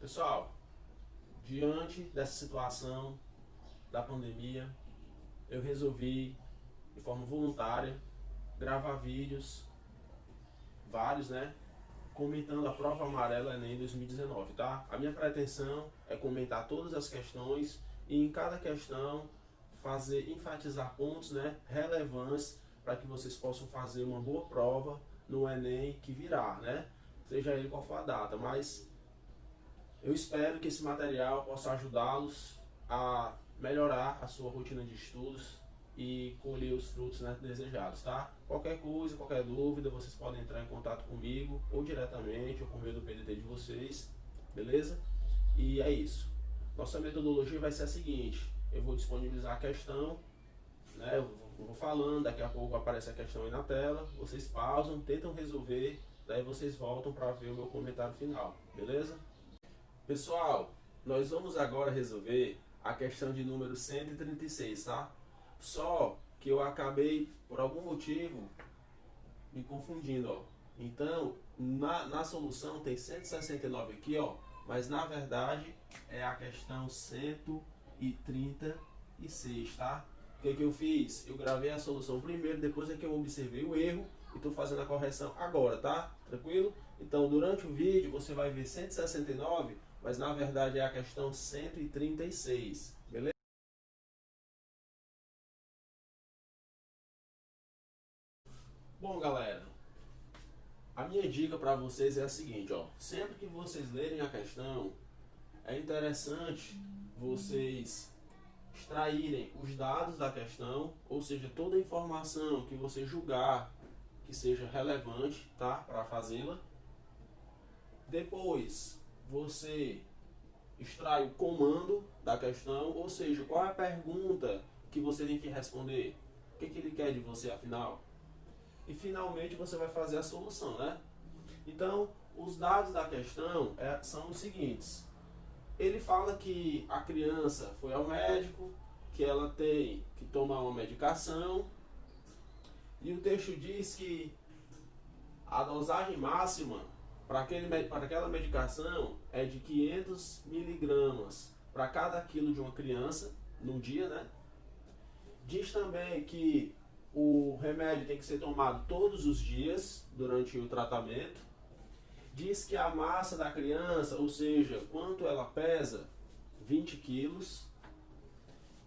Pessoal, diante dessa situação da pandemia, eu resolvi, de forma voluntária, gravar vídeos, vários, né? Comentando a prova amarela Enem 2019, tá? A minha pretensão é comentar todas as questões e em cada questão enfatizar pontos, né, relevantes para que vocês possam fazer uma boa prova no Enem que virá, né? Seja ele qual for a data, mas eu espero que esse material possa ajudá-los a melhorar a sua rotina de estudos e colher os frutos, né, desejados, tá? Qualquer coisa, qualquer dúvida, vocês podem entrar em contato comigo, ou diretamente, ou por meio do PDT de vocês, beleza? E é isso. Nossa metodologia vai ser a seguinte: eu vou disponibilizar a questão, né? Eu vou falando, daqui a pouco aparece a questão aí na tela, vocês pausam, tentam resolver, daí vocês voltam para ver o meu comentário final, beleza? Pessoal, nós vamos agora resolver a questão de número 136, tá? Só que eu acabei, por algum motivo, me confundindo, ó. Então, na solução tem 169 aqui, ó, mas na verdade é a questão 136, tá? O que eu fiz? Eu gravei a solução primeiro, depois é que eu observei o erro e estou fazendo a correção agora, tá? Tranquilo? Então, durante o vídeo você vai ver 169, mas na verdade é a questão 136, beleza? Bom, galera, a minha dica para vocês é a seguinte, ó. Sempre que vocês lerem a questão, é interessante vocês extraírem os dados da questão, ou seja, toda a informação que você julgar que seja relevante, tá, para fazê-la. Depois, você extrai o comando da questão, ou seja, qual é a pergunta que você tem que responder, o que ele quer de você afinal. E finalmente você vai fazer a solução, né? Então, os dados da questão são os seguintes. Ele fala que a criança foi ao médico, que ela tem que tomar uma medicação, e o texto diz que a dosagem máxima para aquela medicação é de 500 miligramas para cada quilo de uma criança no dia, né? Diz também que o remédio tem que ser tomado todos os dias durante o tratamento. Diz que a massa da criança, ou seja, quanto ela pesa, 20 quilos.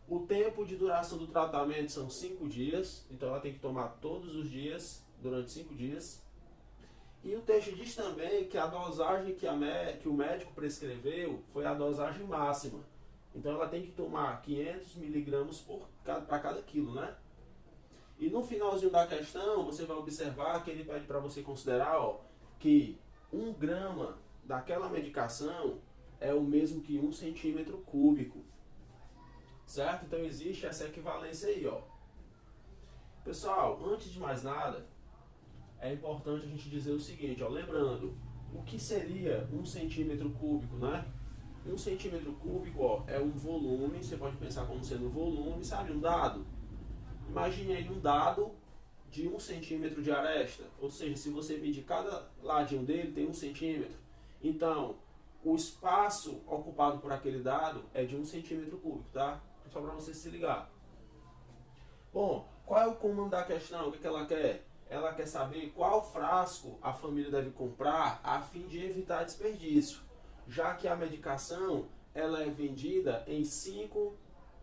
O tempo de duração do tratamento são 5 dias, então ela tem que tomar todos os dias, durante 5 dias. E o texto diz também que a dosagem que o médico prescreveu foi a dosagem máxima. Então ela tem que tomar 500 miligramas para cada quilo, né? E no finalzinho da questão, você vai observar que ele pede para você considerar, ó, que 1 grama daquela medicação é o mesmo que 1 centímetro cúbico. Certo? Então existe essa equivalência aí, ó. Pessoal, antes de mais nada, é importante a gente dizer o seguinte, ó, lembrando, o que seria 1 centímetro cúbico, né? 1 centímetro cúbico, ó, é um volume, você pode pensar como sendo um volume, sabe, um dado. Imagine aí um dado de 1 centímetro de aresta, ou seja, se você medir cada ladinho dele, tem 1 centímetro. Então, o espaço ocupado por aquele dado é de 1 centímetro cúbico, tá? Só para você se ligar. Bom, qual é o comando da questão? O que ela quer? Ela quer saber qual frasco a família deve comprar a fim de evitar desperdício, já que a medicação ela é vendida em 5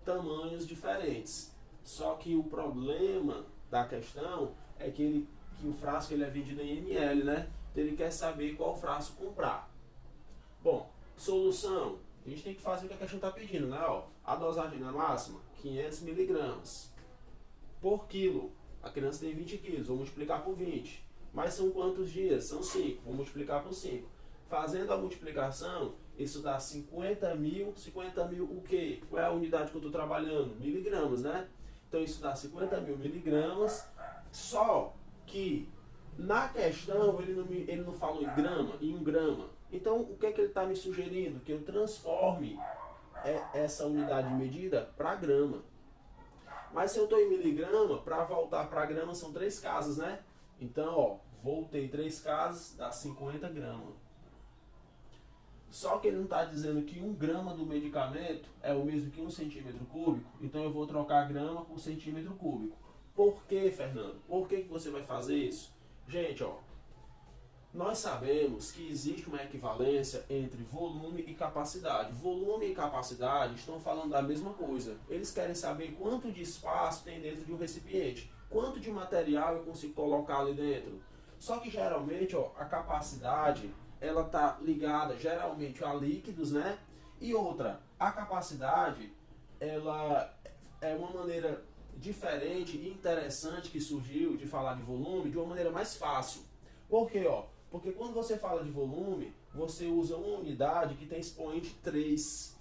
tamanhos diferentes. Só que o problema da questão é que o frasco ele é vendido em ml, né? Então ele quer saber qual frasco comprar. Bom, solução. A gente tem que fazer o que a questão está pedindo, né? Ó, a dosagem na máxima, 500 miligramas por quilo. A criança tem 20 quilos, vou multiplicar por 20. Mas são quantos dias? São 5, vou multiplicar por 5. Fazendo a multiplicação, isso dá 50 mil o quê? Qual é a unidade que eu estou trabalhando? Miligramas, né? Então isso dá 50 mil miligramas, só que na questão ele não falou em grama, em 1 grama. Então o que é que ele está me sugerindo? Que eu transforme essa unidade de medida para grama. Mas se eu estou em miligrama, para voltar para grama são 3 casas, né? Então, ó, voltei 3 casas, dá 50 gramas. Só que ele não está dizendo que 1 grama do medicamento é o mesmo que 1 cm3, então eu vou trocar grama por cm3. Por que, Fernando? Por que você vai fazer isso? Gente, ó, nós sabemos que existe uma equivalência entre volume e capacidade. Volume e capacidade estão falando da mesma coisa. Eles querem saber quanto de espaço tem dentro de um recipiente, quanto de material eu consigo colocar ali dentro. Só que geralmente, ó, a capacidade ela está ligada geralmente a líquidos, né? E outra, a capacidade ela é uma maneira diferente e interessante que surgiu de falar de volume de uma maneira mais fácil. Por quê, ó? Porque quando você fala de volume, você usa uma unidade que tem expoente 3.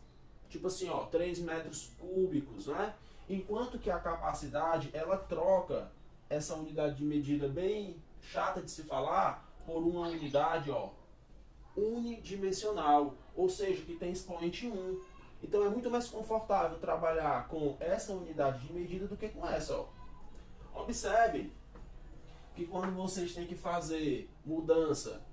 Tipo assim, ó, 3 metros cúbicos, né? Enquanto que a capacidade, ela troca essa unidade de medida bem chata de se falar por uma unidade, ó, unidimensional, ou seja, que tem expoente 1. Então é muito mais confortável trabalhar com essa unidade de medida do que com essa, ó. Observe que quando vocês têm que fazer mudança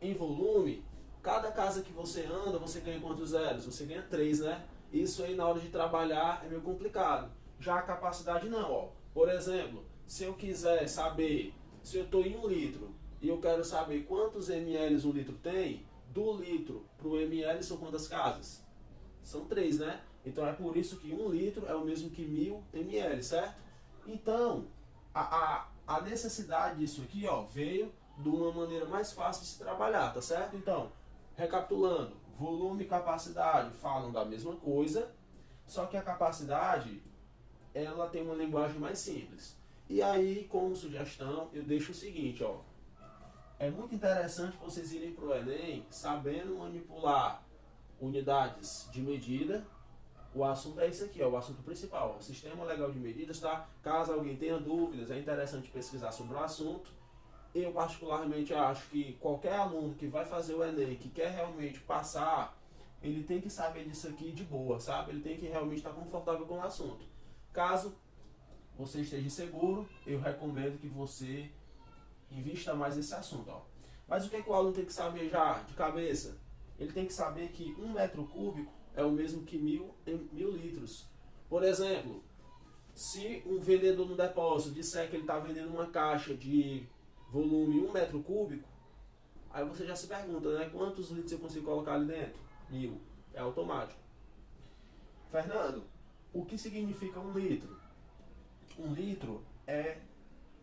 em volume, cada casa que você anda, você ganha quantos zeros? Você ganha 3, né? Isso aí na hora de trabalhar é meio complicado. Já a capacidade não, ó. Por exemplo, se eu quiser saber se eu estou em 1 litro e eu quero saber quantos ml 1 litro tem, do litro para o ml são quantas casas? São 3, né? Então é por isso que 1 litro é o mesmo que 1000 ml, certo? Então, a necessidade disso aqui, ó, veio de uma maneira mais fácil de se trabalhar, tá certo? Então, recapitulando, volume e capacidade falam da mesma coisa, só que a capacidade, ela tem uma linguagem mais simples. E aí, como sugestão, eu deixo o seguinte, ó. É muito interessante vocês irem para o Enem sabendo manipular unidades de medida. O assunto é esse aqui, ó, o assunto principal, ó, Sistema Legal de Medidas, tá? Caso alguém tenha dúvidas, é interessante pesquisar sobre o assunto. Eu particularmente acho que qualquer aluno que vai fazer o Enem, que quer realmente passar, ele tem que saber disso aqui de boa, sabe? Ele tem que realmente estar confortável com o assunto. Caso você esteja inseguro, eu recomendo que você invista mais nesse assunto, ó. Mas o que, que o aluno tem que saber já de cabeça? Ele tem que saber que 1 m3 é o mesmo que 1000 litros. Por exemplo, se um vendedor no depósito disser que ele está vendendo uma caixa de volume 1 m3, aí você já se pergunta, né? Quantos litros eu consigo colocar ali dentro? 1000. É automático. Fernando, o que significa 1 litro? 1 litro é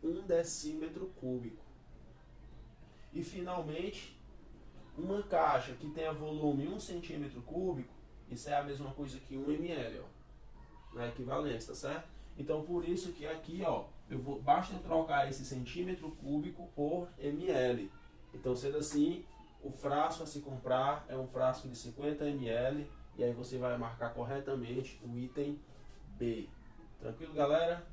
1 decímetro cúbico. E finalmente, uma caixa que tenha volume 1 cm3, isso é a mesma coisa que 1 ml, ó, na equivalência, tá certo? Então por isso que aqui, ó, basta eu trocar esse centímetro cúbico por ml. Então sendo assim, o frasco a se comprar é um frasco de 50 ml, e aí você vai marcar corretamente o item B. Tranquilo, galera?